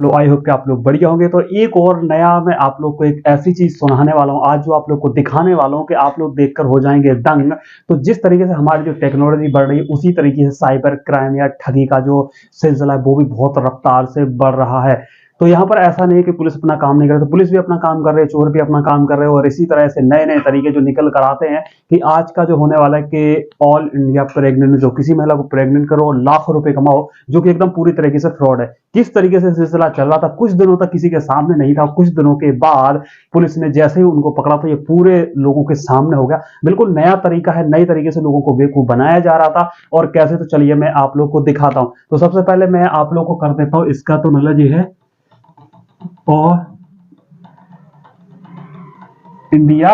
लोग I hope कि आप लोग बढ़िया होंगे। तो एक और नया मैं आप लोग को एक ऐसी चीज सुनाने वाला हूँ आज, जो आप लोग को दिखाने वाला हूँ कि आप लोग देखकर हो जाएंगे दंग। तो जिस तरीके से हमारी जो टेक्नोलॉजी बढ़ रही है, उसी तरीके से साइबर क्राइम या ठगी का जो सिलसिला है वो भी बहुत रफ्तार से बढ़ रहा है। तो यहाँ पर ऐसा नहीं है कि पुलिस अपना काम नहीं करे, तो पुलिस भी अपना काम कर रही है, चोर भी अपना काम कर रहे हैं, और इसी तरह से नए नए तरीके जो निकल कर आते हैं कि आज का जो होने वाला है कि ऑल इंडिया प्रेग्नेंट, जो किसी महिला को प्रेग्नेंट करो और लाखों रुपए कमाओ, जो कि एकदम पूरी तरीके से फ्रॉड है। किस तरीके से सिलसिला चल रहा था, कुछ दिनों तक किसी के सामने नहीं था, कुछ दिनों के बाद पुलिस ने जैसे ही उनको पकड़ा तो ये पूरे लोगों के सामने हो गया। बिल्कुल नया तरीका है, नई तरीके से लोगों को बेवकूफ बनाया जा रहा था। और कैसे, तो चलिए मैं आप लोग को दिखाता हूं। तो सबसे पहले मैं आप लोग को कर देता हूं इसका, तो मतलब ये है और India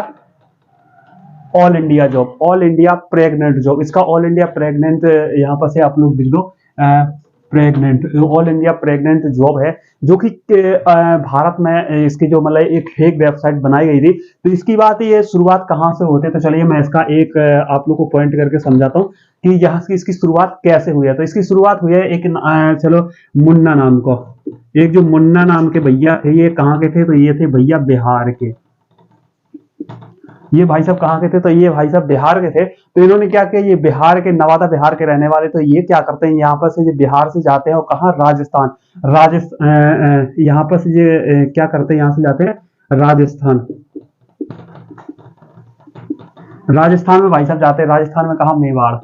all India job, all India pregnant job, इसका ऑल इंडिया प्रेग्नेंट यहां पर से आप लोग लिख दो pregnant, all India pregnant job है, जो कि भारत में इसकी जो मतलब एक फेक वेबसाइट बनाई गई थी। तो इसकी बात, ये शुरुआत कहां से होती है, तो चलिए मैं इसका एक आप लोग को पॉइंट करके समझाता हूं कि यहाँ से इसकी शुरुआत कैसे हुई है। तो इसकी शुरुआत हुई है एक चलो मुन्ना नाम को, एक जो मुन्ना नाम के भैया थे, ये कहाँ के थे, तो ये थे भैया बिहार के। ये भाई साहब कहाँ के थे, तो ये भाई साहब बिहार के थे। तो इन्होंने क्या किया, ये बिहार के, नवादा बिहार के रहने वाले, तो ये क्या करते हैं, यहाँ पर से ये बिहार से जाते हैं और कहाँ, राजस्थान, राजस्थान, यहाँ पर से ये क्या करते हैं, यहाँ से जाते हैं राजस्थान। राजस्थान में भाई साहब जाते हैं, राजस्थान में कहा, मेवाड़,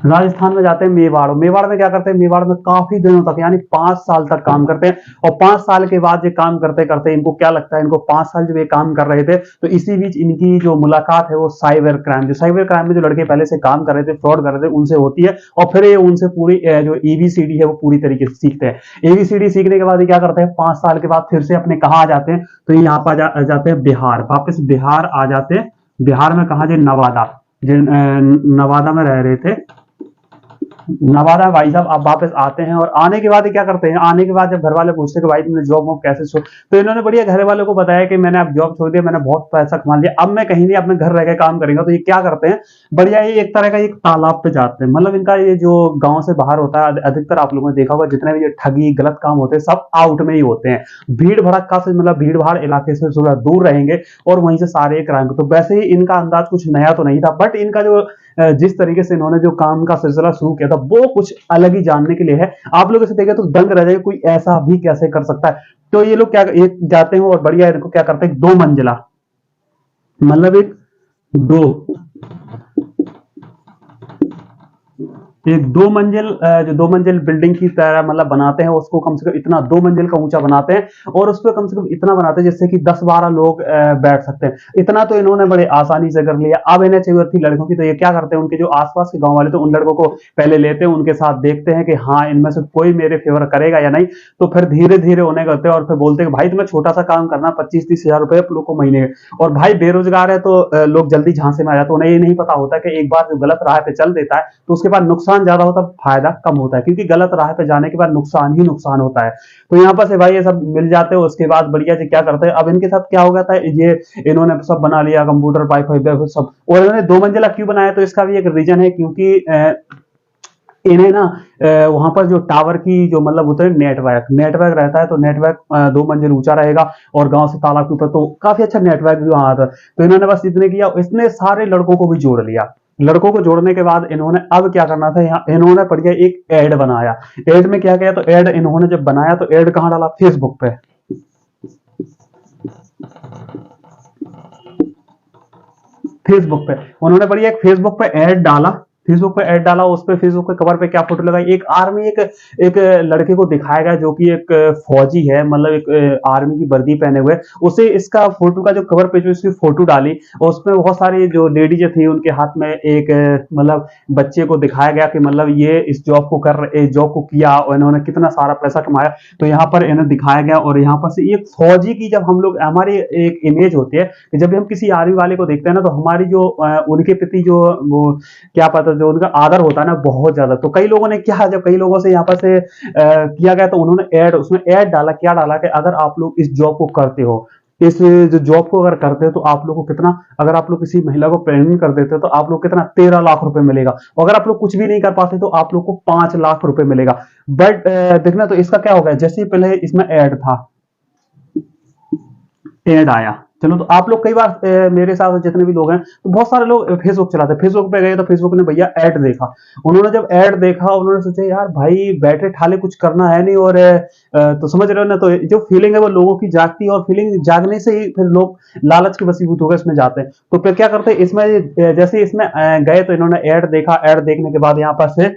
राजस्थान में जाते हैं मेवाड़। मेवाड़ में क्या करते हैं, मेवाड़ में काफी दिनों तक यानी 5 साल तक काम करते हैं। और 5 साल के बाद ये काम करते करते इनको क्या लगता है, इनको 5 साल जब ये काम कर रहे थे, तो इसी बीच इनकी जो मुलाकात है वो साइबर क्राइम, जो साइबर क्राइम में जो लड़के पहले से काम कर रहे थे, फ्रॉड कर रहे थे, उनसे होती है। और फिर ये उनसे पूरी जो एबीसीडी है वो पूरी तरीके से सीखते हैं। एबीसीडी सीखने के बाद ये क्या करते हैं, 5 साल के बाद फिर से अपने कहाँ आ जाते हैं, तो यहाँ पर जाते हैं बिहार, वापस बिहार आ जाते हैं। बिहार में कहा, जो नवादा, जो नवादा में रह रहे थे, नवादा भाई साहब अब वापस आते हैं। और आने के बाद क्या करते हैं, आने के बाद जब घर वाले पूछते हैं कि भाई तुमने जॉब वॉब कैसे छोड़, तो इन्होंने बढ़िया घर वालों को बताया कि मैंने अब जॉब छोड़ दिया, मैंने बहुत पैसा कमा लिया, अब मैं कहीं नहीं अपने घर रह के काम करेंगे। तो ये क्या करते हैं, बढ़िया, ये एक तरह का एक तालाब पे जाते हैं। मतलब इनका ये जो गांव से बाहर होता है, अधिकतर आप लोगों ने देखा होगा जितने भी ये ठगी गलत काम होते हैं सब आउट में ही होते हैं। भीड़ भड़का से, मतलब भीड़ भाड़ इलाके से थोड़ा दूर रहेंगे और वहीं से सारे क्राइम। तो वैसे ही इनका अंदाज कुछ नया तो नहीं था, बट इनका जो जिस तरीके से इन्होंने जो काम का सिलसिला शुरू किया था वो कुछ अलग ही जानने के लिए है। आप लोग इसे देखें तो दंग रह जाएगा, कोई ऐसा भी कैसे कर सकता है। तो ये लोग क्या, ये जाते हैं और बढ़िया इनको क्या करते हैं, 2 मंजिला, मतलब दो एक 2 मंजिल, जो 2 मंजिल बिल्डिंग की तरह मतलब बनाते हैं उसको, कम से कम इतना 2 मंजिल का ऊंचा बनाते हैं। और उस पर कम से कम इतना बनाते हैं जिससे कि 10-12 लोग बैठ सकते हैं। इतना तो इन्होंने बड़े आसानी से कर लिया। अब इन्हें चाहिए थी लड़कों की, तो ये क्या करते हैं, उनके जो आसपास के गांव वाले थे उन लड़कों को पहले लेते हैं, उनके साथ देखते हैं कि हाँ इनमें से कोई मेरे फेवर करेगा या नहीं। तो फिर धीरे धीरे उन्हें करते हैं और फिर बोलते हैं कि भाई तुम्हें छोटा सा काम करना, 25-30 हजार रुपए लोग को महीने। और भाई बेरोजगार है तो लोग जल्दी झांसे में आ जाते हैं। उन्हें ये नहीं पता होता कि एक बार जो गलत राह पे चल देता है तो उसके बाद नुकसान ज्यादा होता है, फायदा कम होता है, क्योंकि गलत राह पे जाने के बाद नुकसान ही नुकसान होता है। तो यहाँ पर से भाई ये सब मिल जाते हैं। उसके बाद बढ़िया जी क्या करते हैं, अब इनके साथ क्या हो गया था, ये इन्होंने सब बना लिया, कंप्यूटर वाईफाई सब। और इन्होंने 2 मंजिला क्यों बनाया, तो इसका भी एक रीजन है, क्योंकि इन्हें ना वहां पर जो टावर की जो मतलब होता है नेटवर्क नेटवर्क रहता है, तो नेटवर्क 2 मंजिल ऊंचा रहेगा और गांव से तालाब के ऊपर, तो काफी अच्छा नेटवर्क भी वहां आता है। तो इन्होंने बस इतने किया, इसने सारे लड़कों को भी जोड़ लिया। लड़कों को जोड़ने के बाद इन्होंने अब क्या करना था, यहाँ इन्होंने बढ़िया एक ऐड बनाया। ऐड में क्या किया, तो ऐड इन्होंने जब बनाया तो ऐड कहाँ डाला, फेसबुक पे। फेसबुक पे उन्होंने बढ़िया एक फेसबुक पे ऐड डाला, फेसबुक पे ऐड डाला। उस पे फेसबुक पे कवर पे क्या फोटो लगाई, एक आर्मी, एक लड़के को दिखाया गया जो कि एक फौजी है, मतलब एक आर्मी की वर्दी पहने हुए। उसे इसका फोटो का जो कवर पे जो इसकी फोटो डाली, और उसमें बहुत सारी जो लेडी जो थी उनके हाथ में एक मतलब बच्चे को दिखाया गया कि मतलब ये इस जॉब को कर इस जॉब को किया और इन्होंने कितना सारा पैसा कमाया। तो यहाँ पर इन्हें दिखाया गया। और यहाँ पर से एक फौजी की जब हम लोग, हमारी एक इमेज होती है कि जब भी हम किसी आर्मी वाले को देखते हैं ना, तो हमारी जो उनके प्रति जो वो क्या पता, जो उनका आदर होता है ना बहुत ज्यादा। तो कई लोगों ने क्या, जब कई लोगों से यहाँ पर से किया गया, तो उन्होंने ऐड, उसमें ऐड डाला, क्या डाला कि अगर आप लोग इस जॉब को करते हो, इस जो जॉब को अगर करते हो तो आप लोग को कितना, अगर आप लोग किसी महिला को प्रेग्नेंट कर देते हो तो आप लोग कितना 13 लाख रुपए मिलेगा। अगर आप लोग कुछ भी नहीं कर पाते तो आप लोग को 5 लाख रुपए मिलेगा। बट देखना तो इसका क्या होगा, जैसे ही पहले इसमें ऐड था, ऐड आया, चलो तो आप लोग कई बार मेरे साथ जितने भी लोग हैं तो बहुत सारे लोग फेसबुक चलाते हैं, फेसबुक पे गए तो फेसबुक ने भैया ऐड देखा, उन्होंने जब ऐड देखा उन्होंने सोचा यार भाई बैठे ठाले कुछ करना है नहीं, और तो समझ रहे हो ना, तो जो फीलिंग है वो लोगों की जागती है, और फीलिंग जागने से ही फिर लोग लालच के वसीभूत होकर इसमें जाते हैं। तो फिर क्या करते हैं इसमें, जैसे इसमें गए तो इन्होंने ऐड देखा, ऐड देखने के बाद यहाँ पर से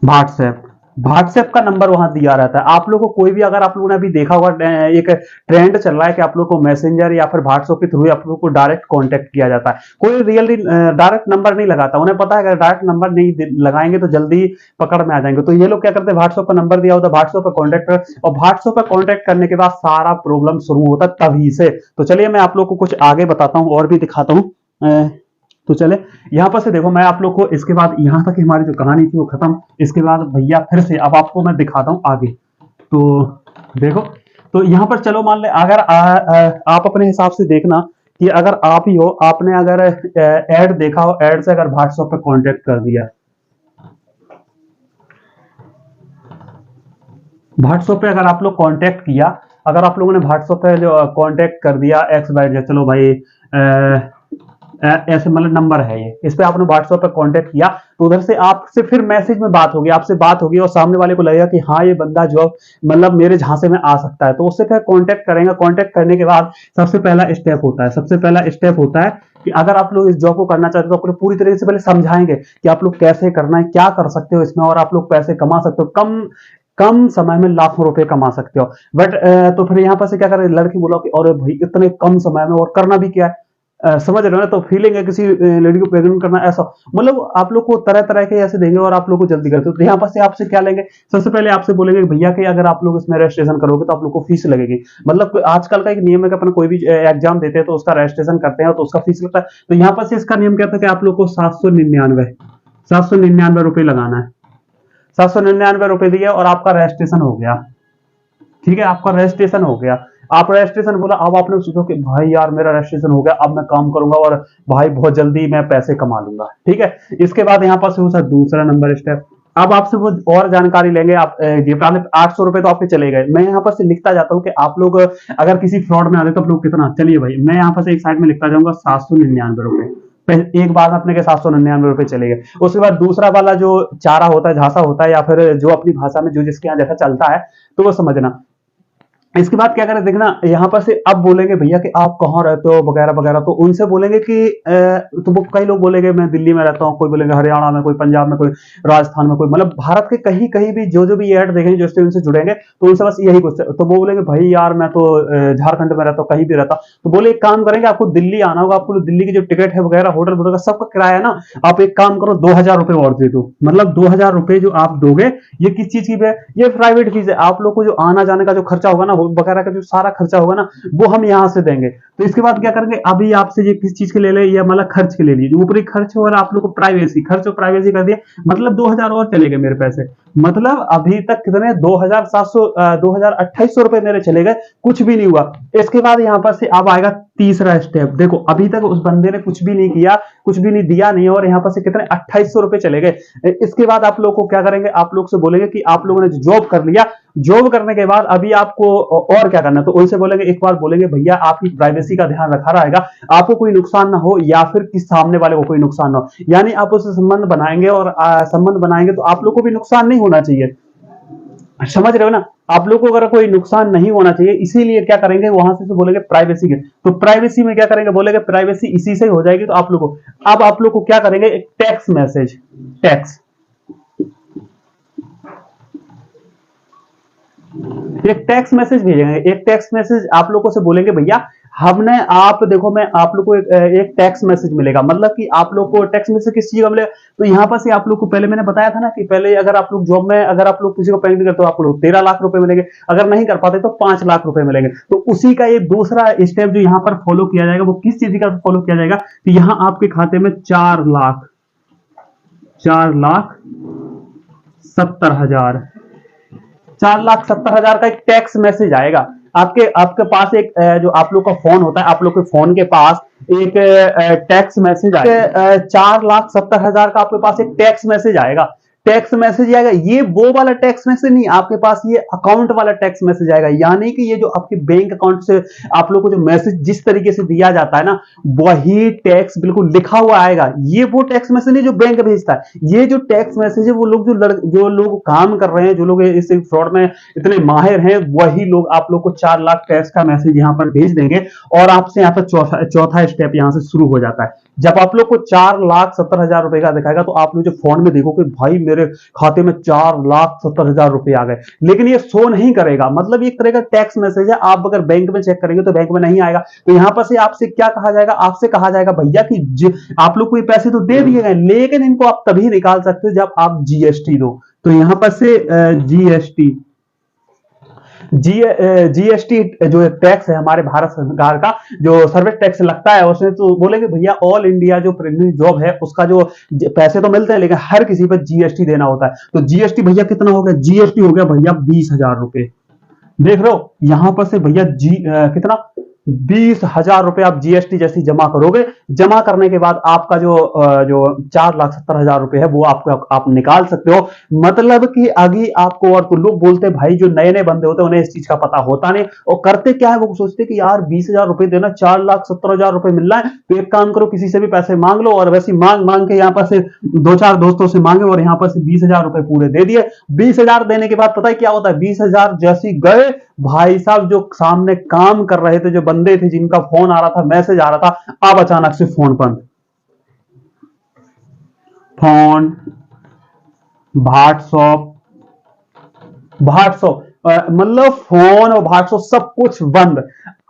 व्हाट्सएप, व्हाट्सएप का नंबर वहां दिया रहता है। आप लोगों को कोई भी, अगर आप लोगों ने अभी देखा होगा एक ट्रेंड चल रहा है कि आप लोग को मैसेंजर या फिर व्हाट्सएप के थ्रू आप लोग को डायरेक्ट कांटेक्ट किया जाता है, कोई रियली डायरेक्ट नंबर नहीं लगाता, उन्हें पता है अगर डायरेक्ट नंबर नहीं लगाएंगे तो जल्दी पकड़ में आ जाएंगे। तो ये लोग क्या करते हैं, व्हाट्सएप का नंबर दिया होता है, व्हाट्सएप पर कॉन्टेक्ट कर, और व्हाट्सएप पर कॉन्टेक्ट करने के बाद सारा प्रॉब्लम शुरू होता है तभी से। तो चलिए मैं आप लोग को कुछ आगे बताता हूँ और भी दिखाता हूँ। तो चले यहां पर से देखो, मैं आप लोग को इसके बाद यहां तक हमारी जो कहानी थी वो खत्म, इसके बाद भैया फिर से अब आपको मैं दिखाता हूं आगे। तो देखो, तो यहां पर चलो मान ले अगर आप अपने हिसाब से देखना कि अगर आप ही हो, आपने अगर ऐड देखा हो, ऐड से अगर व्हाट्सएप पे कांटेक्ट कर दिया, व्हाट्सएप पे अगर आप लोग कांटेक्ट किया, अगर आप लोगों ने व्हाट्सएप पे जो कांटेक्ट कर दिया एक्स वाई जेड, चलो भाई ऐसे मतलब नंबर है ये, इस पे आपने व्हाट्सएप पे कांटेक्ट किया, तो उधर से आपसे फिर मैसेज में बात होगी, आपसे बात होगी और सामने वाले को लगेगा कि हाँ ये बंदा जो मतलब मेरे झांसे में आ सकता है, तो उससे फिर कांटेक्ट करेंगे। कांटेक्ट करने के बाद सबसे पहला स्टेप होता है, सबसे पहला स्टेप होता है कि अगर आप लोग इस जॉब को करना चाहते हो तो आपको पूरी तरीके से पहले समझाएंगे कि आप लोग कैसे करना है, क्या कर सकते हो इसमें, और आप लोग पैसे कमा सकते हो, कम कम समय में लाखों रुपए कमा सकते हो। बट तो फिर यहाँ पर से क्या करें, लड़की बोला कि अरे भाई इतने कम समय में और करना भी क्या है, समझ रहे हो ना, तो फीलिंग है किसी लेडी को प्रेग्नेंट करना ऐसा, मतलब आप लोग को तरह तरह के ऐसे देंगे और आप लोग को जल्दी करते हो। तो यहाँ पर से आपसे क्या लेंगे, सबसे पहले आपसे बोलेंगे भैया कि अगर आप लोग इसमें रजिस्ट्रेशन करोगे तो आप लोग को फीस लगेगी। मतलब आजकल का एक नियम है कि अपन कोई भी एग्जाम देते हैं तो उसका रजिस्ट्रेशन करते हैं तो उसका फीस लगता है। तो यहाँ पर से इसका नियम क्या था कि आप लोग को 799 रुपए लगाना है, 799 रुपए दिए और आपका रजिस्ट्रेशन हो गया। ठीक है, आपका रजिस्ट्रेशन हो गया, आप रजिस्ट्रेशन बोला, अब आपने सोचो कि भाई यार मेरा रजिस्ट्रेशन हो गया, अब मैं काम करूंगा और भाई बहुत जल्दी मैं पैसे कमा लूंगा। ठीक है, इसके बाद यहाँ पर से होता है दूसरा नंबर स्टेप, अब आपसे वो और जानकारी लेंगे। आप जी 800 रुपए तो आपके चले गए, मैं यहाँ पर से लिखता जाता हूँ कि आप लोग अगर किसी फ्रॉड में आते तो आप लोग कितना, चलिए भाई मैं यहाँ पर से एक साइड में लिखता जाऊंगा 799 रुपए, एक बार में अपने के 799 रुपए चले गए। उसके बाद दूसरा वाला जो चारा होता है, झांसा होता है, या फिर जो अपनी भाषा में जो जिसके यहाँ जैसा चलता है तो वो समझना। इसके बाद क्या करें देखना, यहाँ पर से अब बोलेंगे भैया कि आप कहाँ रहते हो वगैरह वगैरह, तो उनसे बोलेंगे कि तो वो कई लोग बोलेंगे मैं दिल्ली में रहता हूँ, कोई बोलेंगे हरियाणा में, कोई पंजाब में, कोई राजस्थान में, कोई मतलब भारत के कहीं कहीं भी जो जो भी ऐड देखेंगे जो उनसे जुड़ेंगे तो उनसे बस यही कुछ, तो वो बोलेंगे भाई यार मैं तो झारखंड में रहता हूँ, कहीं भी रहता, तो बोले एक काम करेंगे आपको दिल्ली आना होगा, आपको दिल्ली की जो टिकट है वगैरह होटल वगैरह सबका किराया ना, आप एक काम करो 2000 रुपए और दे दो, मतलब 2000 रुपए जो आप दोगे ये किस चीज की है, ये प्राइवेट फीस है, आप लोग को जो आना जाने का जो खर्चा होगा ना वगैरह का जो सारा खर्चा होगा ना वो हम यहाँ से देंगे। तो इसके बाद क्या करेंगे, अभी आपसे ये किस चीज के ले ले, ये मतलब खर्च के ले लीजिए, ऊपरी खर्च और आप लोग को प्राइवेसी, खर्च और प्राइवेसी कर दिया, मतलब 2000 और चले गए मेरे पैसे, मतलब अभी तक कितने 2700 2800 रुपए मेरे चले गए, कुछ भी नहीं हुआ। इसके बाद यहाँ पर से अब आएगा तीसरा स्टेप, देखो अभी तक उस बंदे ने कुछ भी नहीं किया, कुछ भी नहीं दिया नहीं, और यहाँ पर से कितने 2800 रुपए चले गए। इसके बाद आप लोग को क्या करेंगे, आप लोग से बोलेंगे कि आप लोगों ने जॉब कर लिया, जॉब करने के बाद अभी आपको और क्या करना है, तो उनसे बोलेंगे, एक बार बोलेंगे भैया आपकी प्राइवेसी का ध्यान रखा रहेगा, आपको कोई नुकसान ना हो या फिर किस सामने वाले को कोई नुकसान ना हो, यानी आप उससे संबंध बनाएंगे, और संबंध बनाएंगे तो आप लोग को भी नुकसान नहीं होना चाहिए, समझ रहे हो ना, आप लोग को अगर कोई नुकसान नहीं होना चाहिए, इसीलिए क्या करेंगे वहां से तो बोलेंगे प्राइवेसी के, तो प्राइवेसी में क्या करेंगे, बोलेंगे प्राइवेसी इसी से हो जाएगी, तो आप लोग को अब आप लोग को क्या करेंगे, एक टैक्स मैसेज, टैक्स, एक टैक्स मैसेज भेजेंगे, एक टैक्स मैसेज आप लोगों से बोलेंगे भैया हमने, आप देखो मैं आप लोग को एक टैक्स मैसेज मिलेगा, मतलब कि आप लोग को टैक्स मैसेज किस चीज का मिलेगा, तो यहाँ पर से आप लोग को पहले मैंने बताया था ना कि पहले अगर आप लोग जॉब में अगर आप लोग किसी को पेमेंट करते हो आपको लोग 13 लाख रुपए मिलेंगे, अगर नहीं कर पाते तो 5 लाख रुपए मिलेंगे। तो उसी का ये दूसरा स्टेप जो यहाँ पर फॉलो किया जाएगा वो किस चीज का फॉलो किया जाएगा, तो यहाँ आपके खाते में 4,70,000 4,70,000 का एक टैक्स मैसेज आएगा। आपके आपके पास एक जो आप लोग का फोन होता है, आप लोग के फोन के पास एक टैक्स मैसेज आएगा। 4,70,000 का आपके पास एक टैक्स मैसेज आएगा। टैक्स मैसेज आएगा, ये वो वाला टैक्स मैसेज नहीं, आपके पास ये अकाउंट वाला टैक्स मैसेज आएगा। यानी कि ये जो आपके बैंक अकाउंट से आप लोग को जो मैसेज जिस तरीके से दिया जाता है ना, वही टैक्स बिल्कुल लिखा हुआ आएगा। ये वो टैक्स मैसेज नहीं जो बैंक भेजता है। ये जो टैक्स मैसेज है, वो लोग जो लोग काम कर रहे हैं, जो लोग इस फ्रॉड में इतने माहिर हैं, वही लोग आप लोग को 4 लाख टैक्स का मैसेज यहाँ पर भेज देंगे। और आपसे यहाँ पर चौथा स्टेप यहाँ से शुरू हो जाता है। जब आप लोग को 4,70,000 रुपए का दिखाएगा, तो आप लोग जो फोन में देखोगे, भाई मेरे खाते में 4,70,000 रुपए आ गए, लेकिन ये शो नहीं करेगा। मतलब ये करेगा टैक्स मैसेज है। आप अगर बैंक में चेक करेंगे तो बैंक में नहीं आएगा। तो यहां पर से आपसे क्या कहा जाएगा? आपसे कहा जाएगा भैया कि आप लोग को ये पैसे तो दे दिए गए, लेकिन इनको आप तभी निकाल सकते हो जब आप जीएसटी दो। तो यहां पर से जीएसटी जो टैक्स है हमारे भारत सरकार का, जो सर्विस टैक्स लगता है, उसमें तो बोलेंगे भैया ऑल इंडिया जो प्रीमियम जॉब है उसका जो पैसे तो मिलते हैं, लेकिन हर किसी पर जीएसटी देना होता है। तो जीएसटी भैया कितना हो गया? जीएसटी हो गया भैया 20,000 रुपए। देख रहे हो यहां पर से भैया कितना 20,000 रुपए आप जीएसटी जैसी जमा करोगे। जमा करने के बाद आपका जो 4,70,000 रुपए है वो आपको आप निकाल सकते हो। मतलब कि आगे आपको, और तो लोग बोलते हैं भाई जो नए नए बंदे होते हैं उन्हें इस चीज का पता होता नहीं, और करते क्या है, वो सोचते कि यार 20,000 रुपए देना, 4,70,000 रुपए मिल रहा है, तो एक काम करो किसी से भी पैसे मांग लो। और वैसे मांग मांग के यहाँ पर से 2-4 दोस्तों से मांगे और यहाँ पर से 20,000 रुपए पूरे दे दिए। 20,000 देने के बाद पता है क्या होता है? 20,000 जैसी गए, भाई साहब जो सामने काम कर रहे थे, जो बंदे थे जिनका फोन आ रहा था, मैसेज आ रहा था, अब अचानक से फोन बंद। फोन, व्हाट्सएप, मतलब फोन और व्हाट्सएप सब कुछ बंद।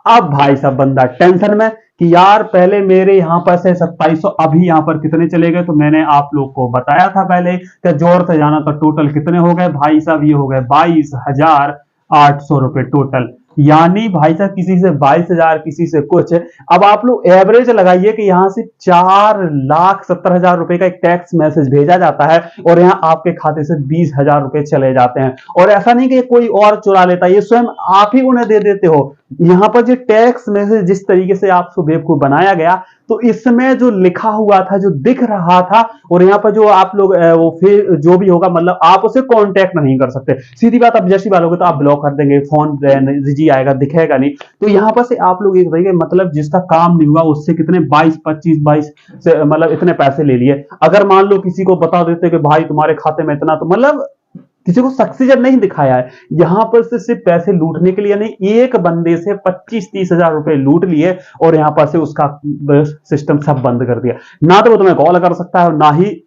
अब भाई साहब बंदा टेंशन में कि यार पहले मेरे यहां पर से 2700, अभी यहां पर कितने चले गए? तो मैंने आप लोग को बताया था पहले कि जोर से जाना, तो टोटल कितने हो गए भाई साहब? ये हो गए 22,800 रुपए टोटल। यानी भाई साहब किसी से 22,000, किसी से कुछ। अब आप लोग एवरेज लगाइए कि यहां से 4,70,000 रुपए का एक टैक्स मैसेज भेजा जाता है और यहां आपके खाते से 20,000 रुपए चले जाते हैं। और ऐसा नहीं कि कोई और चुरा लेता है, ये स्वयं आप ही उन्हें दे देते हो। यहां पर जो टैक्स मैसेज जिस तरीके से आपको बेवकूफ बनाया गया, तो इसमें जो लिखा हुआ था, जो दिख रहा था, और यहाँ पर जो आप लोग वो फिर जो भी होगा, मतलब आप उसे कांटेक्ट नहीं कर सकते। सीधी बात, आप जैसी बात होगी तो आप ब्लॉक कर देंगे, फोन रिजी आएगा, दिखेगा नहीं। तो यहाँ पर से आप लोग एक बताइए, मतलब जिसका काम नहीं हुआ उससे कितने 22 से मतलब इतने पैसे ले लिए। अगर मान लो किसी को बता देते कि भाई तुम्हारे खाते में इतना, तो मतलब किसी को सक्सेस नहीं दिखाया है। यहां पर से सिर्फ पैसे लूटने के लिए नहीं, एक बंदे से 25-30,000 रुपए लूट लिए और यहां पर से उसका सिस्टम सब बंद कर दिया। ना तो वो तुम्हें कॉल कर सकता है, ना ही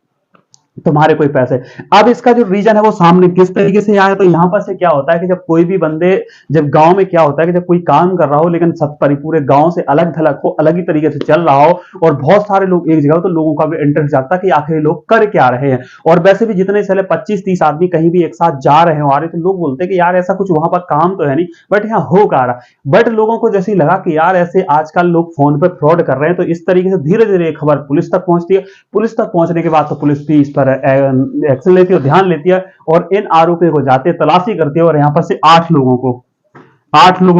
तुम्हारे कोई पैसे। अब इसका जो रीजन है वो सामने किस तरीके से आया, तो यहां पर से क्या होता है कि जब कोई भी बंदे, जब गांव में क्या होता है कि जब कोई काम कर रहा हो, लेकिन सब पूरे गांव से अलग थलग हो, अलग ही तरीके से चल रहा हो, और बहुत सारे लोग एक जगह हो, तो लोगों का भी इंटरेस्ट जागता है कि आखिर लोग कर क्या रहे हैं। और वैसे भी जितने चले 25-30 आदमी कहीं भी एक साथ जा रहे हो, आ रहे, तो लोग बोलते हैं कि यार ऐसा कुछ वहां पर काम तो है नहीं, बट यहाँ हो क्या रहा। बट लोगों को जैसे लगा कि यार ऐसे आजकल लोग फोन पर फ्रॉड कर रहे हैं, तो इस तरीके से धीरे धीरे खबर पुलिस तक पहुंचती है। पुलिस तक पहुंचने के बाद तो पुलिस भी इस पर एक्शन लेती है, ध्यान लेती है, और इन आरोपियों को जाते तलाशी करती है, और यहां पर से 8 लोगों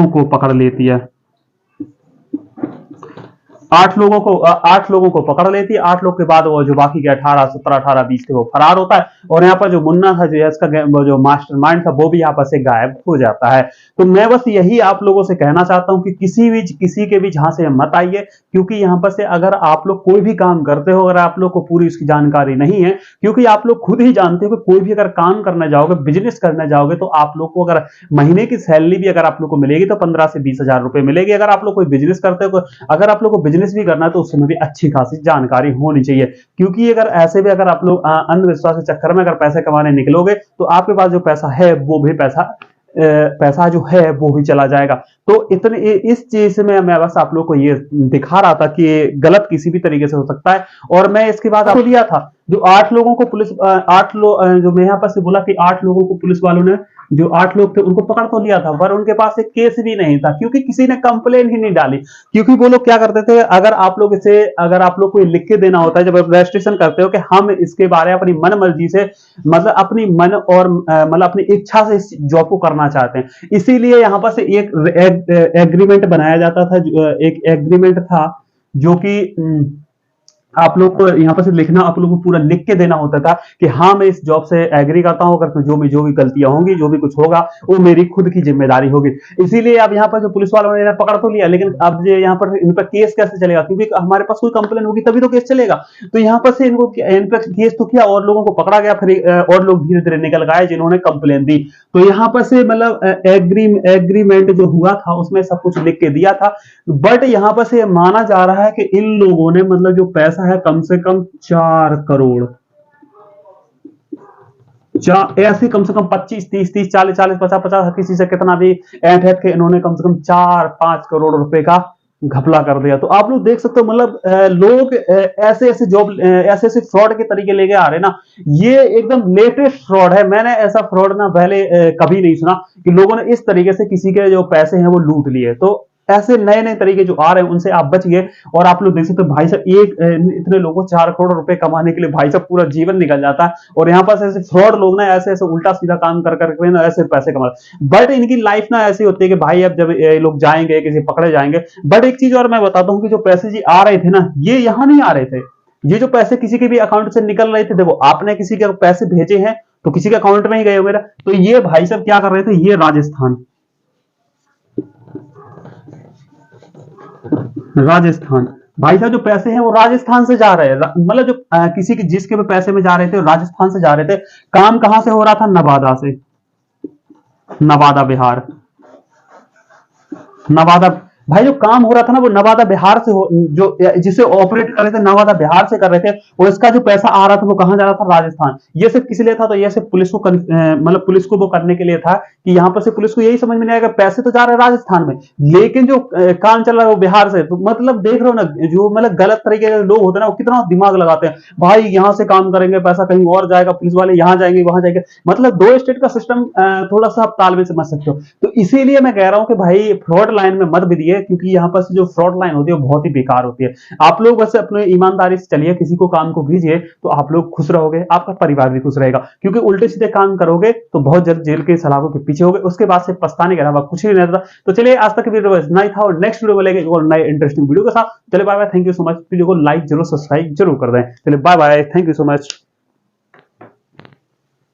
को पकड़ लेती है। 8 लोगों को पकड़ लेती है। 8 लोग के बाद वो जो बाकी के 18, 17, 18, 20 थे वो फरार होता है, और यहाँ पर जो मुन्ना था, जो इसका जो मास्टरमाइंड था, वो भी यहाँ पर से गायब हो जाता है। तो मैं बस यही आप लोगों से कहना चाहता हूं कि किसी के भी झांसे मत आइए, क्योंकि यहाँ पर से अगर आप लोग कोई भी काम करते हो, अगर आप लोग को पूरी उसकी जानकारी नहीं है, क्योंकि आप लोग खुद ही जानते हो कि कोई भी अगर काम करने जाओगे, बिजनेस करने जाओगे, तो आप लोग को अगर महीने की सैलरी भी अगर आप लोग को मिलेगी तो 15 से 20,000 रुपए मिलेगी। अगर आप लोग कोई बिजनेस करते हो, अगर आप लोग को बिजनेस भी करना है, तो उसमें भी अच्छी खासी जानकारी होनी चाहिए। क्योंकि अगर ऐसे भी अगर आप लोग अंधविश्वास के चक्कर में अगर पैसे कमाने निकलोगे, तो आपके पास जो पैसा है वो भी पैसा जो है वो भी चला जाएगा। तो इतने इस चीज से मैं बस आप लोग को ये दिखा रहा था कि गलत किसी भी तरीके से हो सकता है। और मैं इसके बाद आपको दिया था जो 8 लोगों को पुलिस, 8 लोग जो मैं यहाँ पर से बोला कि 8 लोगों को पुलिस वालों ने जो 8 लोग थे उनको पकड़ तो लिया था, पर उनके पास एक केस भी नहीं था क्योंकि किसी ने कंप्लेन ही नहीं डाली। क्योंकि वो लोग क्या करते थे, अगर आप लोग को लिख के देना होता है जब आप रजिस्ट्रेशन करते हो कि हम इसके बारे में अपनी मन मर्जी से, मतलब अपनी मन और मतलब अपनी इच्छा से इस जॉब को करना चाहते हैं, इसीलिए यहाँ पर से एक एग्रीमेंट बनाया जाता था, एक एग्रीमेंट था जो कि आप लोग को यहाँ पर से लिखना, आप लोग को पूरा लिख के देना होता था कि हाँ मैं इस जॉब से एग्री करता हूँ, अगर जो भी गलतियां होंगी, जो भी कुछ होगा वो मेरी खुद की जिम्मेदारी होगी। इसीलिए अब यहाँ पर जो पुलिस वालों ने पकड़ तो लिया, लेकिन अब जो यहाँ पर इन पर केस कैसे चलेगा, क्योंकि हमारे पास कोई कंप्लेन होगी तभी तो केस चलेगा। तो यहाँ पर से इन पर केस तो किया और लोगों को पकड़ा गया, फिर और लोग धीरे धीरे निकल गए जिन्होंने कंप्लेन दी। तो यहाँ पर से मतलब एग्रीमेंट जो हुआ था उसमें सब कुछ लिख के दिया था, बट यहां पर से माना जा रहा है कि इन लोगों ने मतलब जो पैसा है कम से कम 4 करोड़, ऐसे कम से कम 25 30 30 40 40 50 50 किसी से कितना भी ऐंठ ऐंठ के इन्होंने कम से कम 4 5 करोड़ रुपए का घपला कर दिया। तो आप लोग देख सकते हो मतलब लोग ऐसे ऐसे जॉब ऐसे ऐसे फ्रॉड के तरीके लेके आ रहे हैं ना, ये एकदम लेटेस्ट फ्रॉड है। मैंने ऐसा फ्रॉड ना पहले कभी नहीं सुना कि लोगों ने इस तरीके से किसी के जो पैसे हैं वो लूट लिए। तो ऐसे नए नए तरीके जो आ रहे हैं उनसे आप बचिए। और आप लोग देख सकते हो भाई साहब, इतने लोगों को 4 करोड़ रुपए कमाने के लिए भाई साहब पूरा जीवन निकल जाता है, और यहाँ पर ऐसे फ्रॉड लोग ना ऐसे ऐसे उल्टा सीधा काम कर करके ना ऐसे पैसे कमा, बट इनकी लाइफ ना ऐसी होती है कि भाई अब जब ये लोग जाएंगे किसी पकड़े जाएंगे। बट एक चीज और मैं बताता हूँ कि जो पैसे जी आ रहे थे ना, ये यहाँ नहीं आ रहे थे। ये जो पैसे किसी के भी अकाउंट से निकल रहे थे, देखो आपने किसी के पैसे भेजे हैं तो किसी के अकाउंट में ही गए हो मेरा। तो ये भाई साहब क्या कर रहे थे, ये राजस्थान भाई साहब जो पैसे हैं वो राजस्थान से जा रहे हैं, मतलब जो किसी के जिसके भी पैसे में जा रहे थे राजस्थान से जा रहे थे। काम कहां से हो रहा था, नवादा से, नवादा बिहार, नवादा। भाई जो काम हो रहा था ना वो नवादा बिहार से जो जिसे ऑपरेट कर रहे थे नवादा बिहार से कर रहे थे, और इसका जो पैसा आ रहा था वो कहां जा रहा था, राजस्थान। ये सिर्फ किस लिए था, तो ये सिर्फ पुलिस को मतलब पुलिस को वो करने के लिए था कि यहाँ पर से पुलिस को यही समझ में नहीं आएगा पैसे तो जा रहे हैं राजस्थान में, लेकिन जो काम चल रहा है वो बिहार से। तो मतलब देख रहे हो ना, जो मतलब गलत तरीके के लोग होते हैं ना वो कितना दिमाग लगाते हैं, भाई यहाँ से काम करेंगे पैसा कहीं और जाएगा, पुलिस वाले यहाँ जाएंगे वहां जाएंगे। मतलब दो स्टेट का सिस्टम थोड़ा सा आप तालमेल समझ सकते हो। तो इसीलिए मैं कह रहा हूं कि भाई फ्रॉड लाइन में मत बिदिए, क्योंकि यहाँ पर से जो फ्रॉड लाइन होती है वो बहुत ही बेकार होती है। आप लोग बस अपने ईमानदारी से चलिए, किसी को काम को कीजिए तो आप लोग खुश रहोगे, आपका परिवार भी खुश रहेगा। क्योंकि उल्टे सीधे काम करोगे तो बहुत जल्द जेल के सलाखों के पीछे होगे, उसके बाद से पछताने के अलावा कुछ नहीं रहता। तो चलिए आज तक वीडियो बस इतना ही था, और नेक्स्ट वीडियो मिलेगा और नए इंटरेस्टिंग वीडियो के साथ। चलिए bye bye, thank you so much. Video को लाइक जरूर, सब्सक्राइब जरूर कर दें। चलिए bye bye, thank you so much.